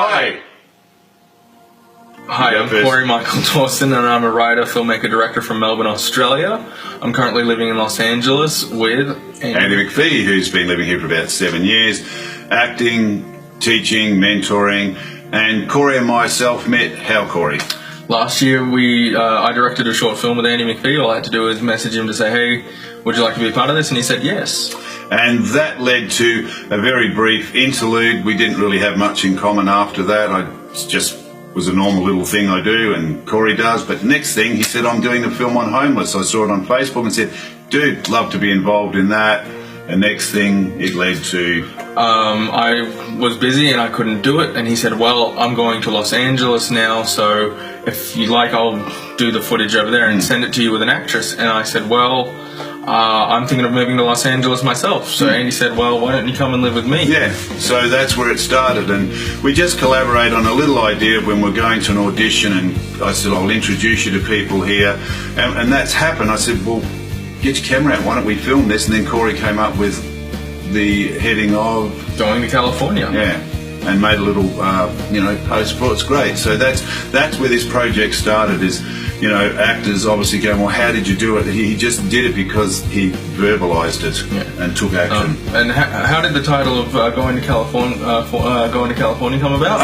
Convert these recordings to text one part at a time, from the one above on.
Hi. Hi, I'm Cory Michael Dawson, and I'm a writer, filmmaker, director from Melbourne, Australia. I'm currently living in Los Angeles with Andy McPhee, who's been living here for about 7 years, acting, teaching, mentoring, and Cory and myself met. How, Cory? Last year, I directed a short film with Andy McPhee. All I had to do was message him to say, hey, would you like to be a part of this? And he said yes. And that led to a very brief interlude. We didn't really have much in common after that. I just was a normal little thing I do, and Cory does. But next thing, he said, I'm doing a film on homeless. I saw it on Facebook and said, dude, love to be involved in that. And next thing, it led to... I was busy and I couldn't do it. And he said, well, I'm going to Los Angeles now, so if you like, I'll do the footage over there and send it to you with an actress. And I said, well... I'm thinking of moving to Los Angeles myself. So Andy said, well, why don't you come and live with me? Yeah, so that's where it started. And we just collaborate on a little idea when we're going to an audition. And I said, I'll introduce you to people here. And that's happened. I said, well, get your camera out. Why don't we film this? And then Cory came up with the heading of... Going to California. Yeah. And made a little, post for it. It's great. So that's where this project started is... actors obviously going, well, how did you do it? He just did it because he verbalized it and took action. And how did the title of Going to California come about?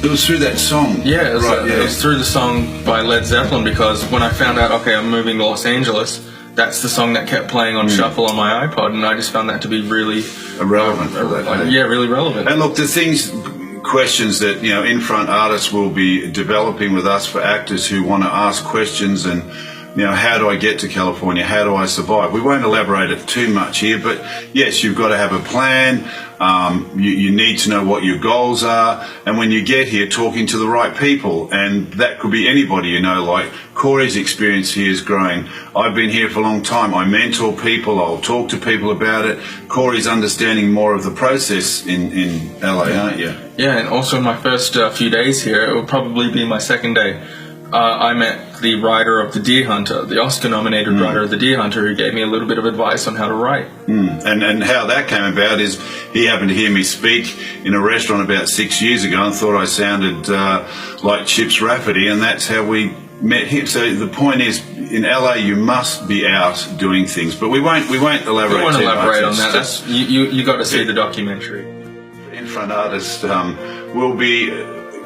It was through that song. Yeah, it was through the song by Led Zeppelin, because when I found out, okay, I'm moving to Los Angeles, that's the song that kept playing on shuffle on my iPod, and I just found that to be really... relevant. Really relevant. And look, the questions that Infront artists will be developing with us for actors who want to ask questions and how do I get to California, how do I survive? We won't elaborate it too much here, but yes, you've got to have a plan. You need to know what your goals are, and when you get here, talking to the right people, and that could be anybody. Like Cory's experience here is growing. I've been here for a long time. I mentor people, I'll talk to people about it. Cory's understanding more of the process in LA, aren't you? Yeah, and also in my first few days here, it will probably be my second day. I met the writer of The Deer Hunter, the Oscar-nominated writer of The Deer Hunter, who gave me a little bit of advice on how to write. And how that came about is he happened to hear me speak in a restaurant about 6 years ago and thought I sounded like Chips Rafferty, and that's how we met him. So the point is, in LA, you must be out doing things, but we won't elaborate too much. We won't elaborate on that. You got to see the documentary. Infront artists will be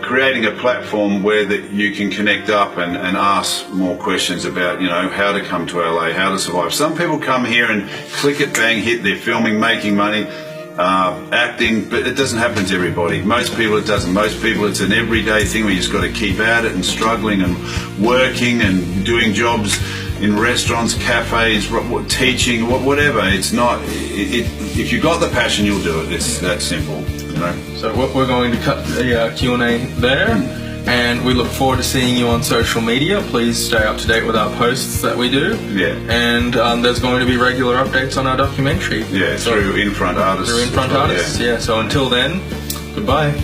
creating a platform where that you can connect up and ask more questions about how to come to LA, how to survive. Some people come here and click it, bang, hit, they're filming, making money, acting, but it doesn't happen to everybody. Most people it doesn't. Most people it's an everyday thing where you just got to keep at it and struggling and working and doing jobs in restaurants, cafes, teaching, whatever. It's not. If you got the passion, you'll do it. It's that simple. So we're going to cut the Q&A there, and we look forward to seeing you on social media. Please stay up to date with our posts that we do. Yeah. And there's going to be regular updates on our documentary. Yeah, through Infront artists. Through Infront artists. Yeah. So until then, goodbye.